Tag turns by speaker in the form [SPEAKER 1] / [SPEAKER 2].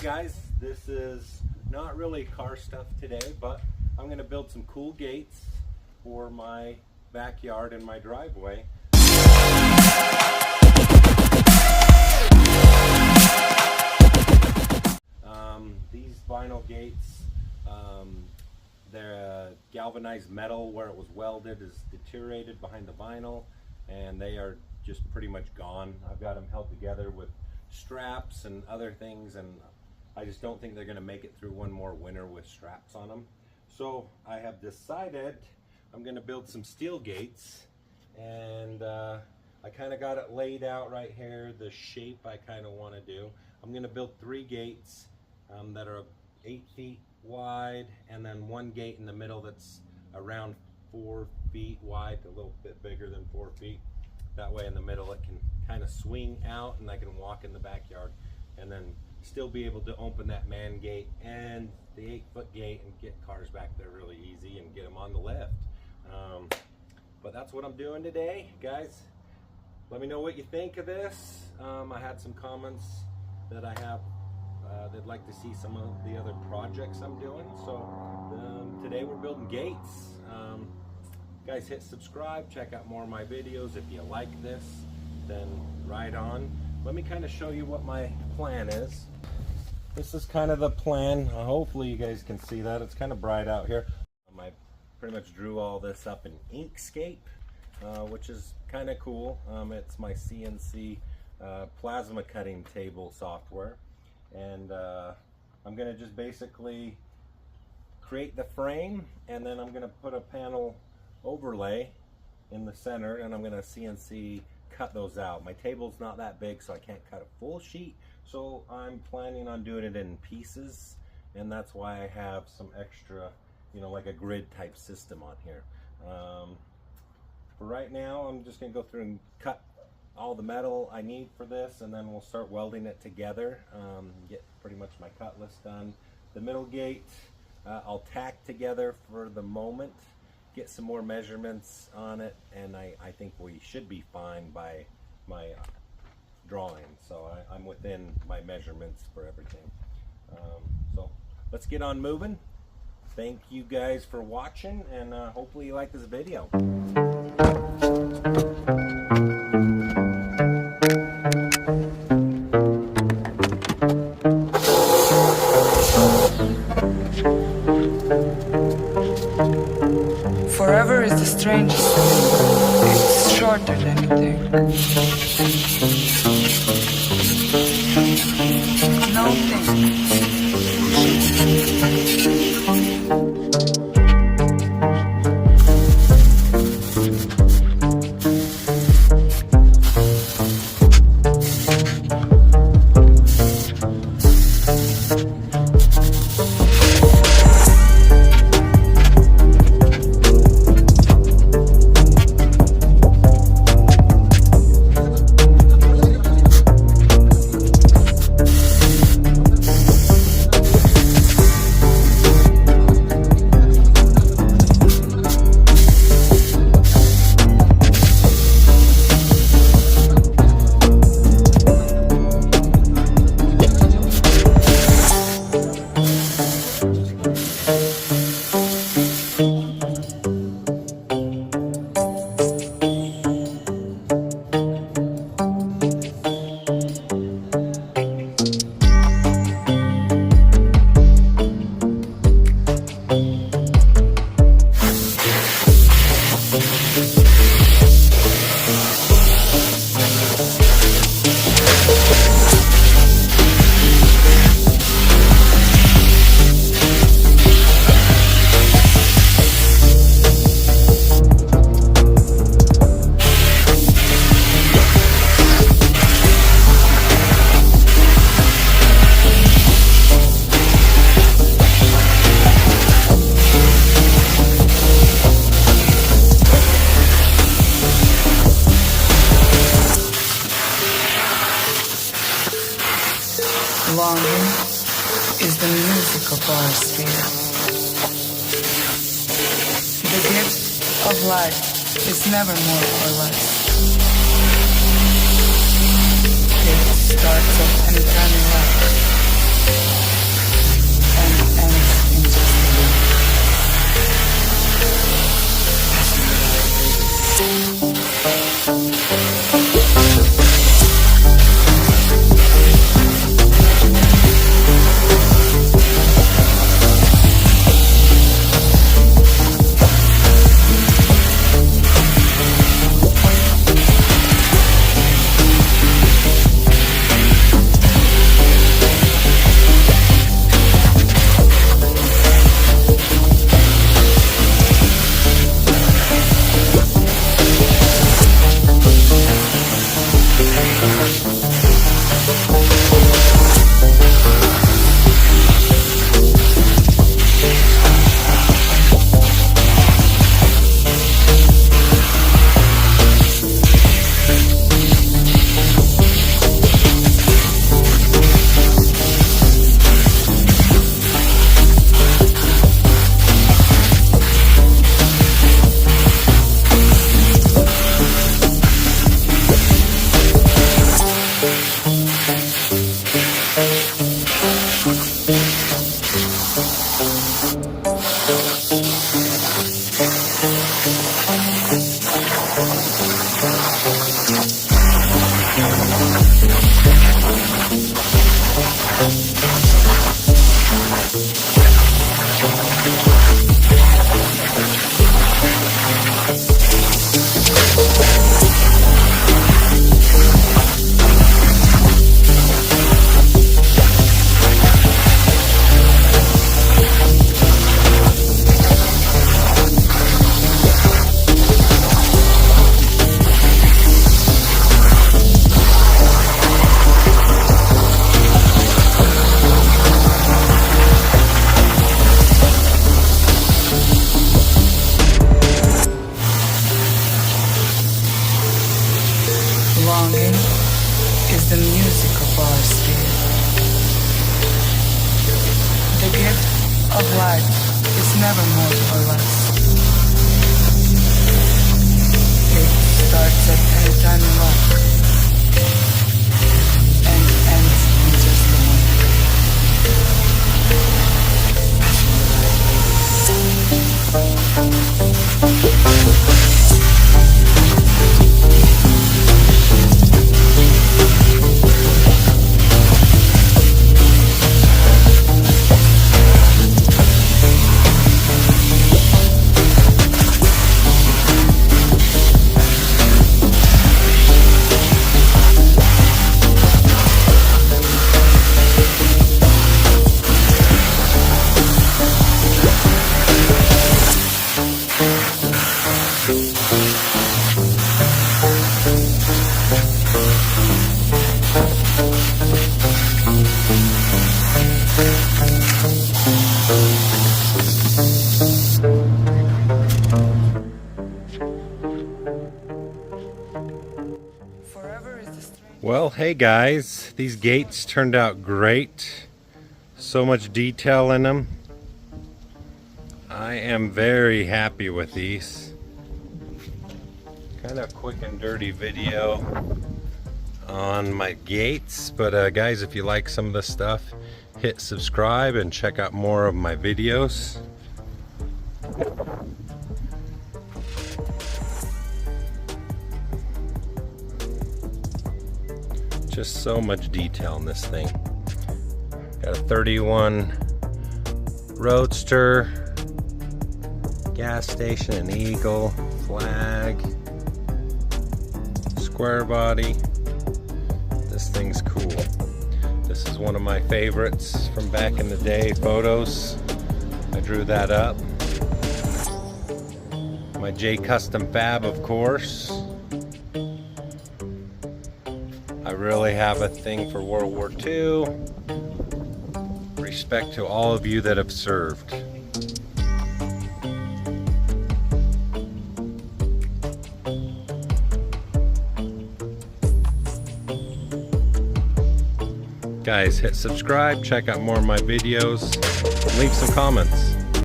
[SPEAKER 1] guys, this is not really car stuff today, but I'm going to build some cool gates for my backyard and my driveway. These vinyl gates, they're galvanized metal where it was welded is deteriorated behind the vinyl, and they are just pretty much gone. I've got them held together with straps and other things, and I just don't think they're going to make it through one more winter with straps on them. So I have decided I'm going to build some steel gates, and I kind of got it laid out right here, the shape I kind of want to do. I'm going to build 3 gates that are 8 feet wide, and then 1 gate in the middle that's around 4 feet wide, a little bit bigger than 4 feet. That way in the middle it can kind of swing out and I can walk in the backyard and then still be able to open that man gate and the 8-foot gate and get cars back there really easy and get them on the lift. But that's what I'm doing today, guys. Let me know what you think of this. I had some comments that I have they'd like to see some of the other projects I'm doing. So today we're building gates. Guys, hit subscribe, check out more of my videos. If you like this, then right on. Let me kind of show you what my plan is. This is kind of the plan. Hopefully you guys can see that. It's kind of bright out here. I pretty much drew all this up in Inkscape, which is kind of cool. It's my CNC plasma cutting table software. And I'm going to just basically create the frame, and then I'm going to put a panel overlay in the center, and I'm going to CNC cut those out. My table's not that big, so I can't cut a full sheet, so I'm planning on doing it in pieces, and that's why I have some extra, you know, like a grid type system on here. For right now, I'm just going to go through and cut all the metal I need for this, and then we'll start welding it together, get pretty much my cut list done. The middle gate I'll tack together for the moment, get some more measurements on it, and I think we should be fine by my drawing. So I'm within my measurements for everything. So let's get on moving. Thank you guys for watching, and hopefully you like this video.
[SPEAKER 2] Forever is the strangest thing. It's shorter than you think. No thing. Longing is the music of our spirit. The gift of life is never more or less. It starts at an eternal life. Longing is the music of our spirit. The gift of life is never more or less. It starts at any time you like and ends in just a
[SPEAKER 1] Well, hey guys, these gates turned out great. So much detail in them. I am very happy with these. Kind of quick and dirty video on my gates, but guys, if you like some of this stuff, hit subscribe and check out more of my videos. Just so much detail in this thing. Got a 31 Roadster, gas station, an eagle, flag, square body. This thing's cool. This is one of my favorites from back in the day, photos. I drew that up. My JCustomFab, of course. I really have a thing for World War II. Respect to all of you that have served. Guys, hit subscribe, check out more of my videos, leave some comments.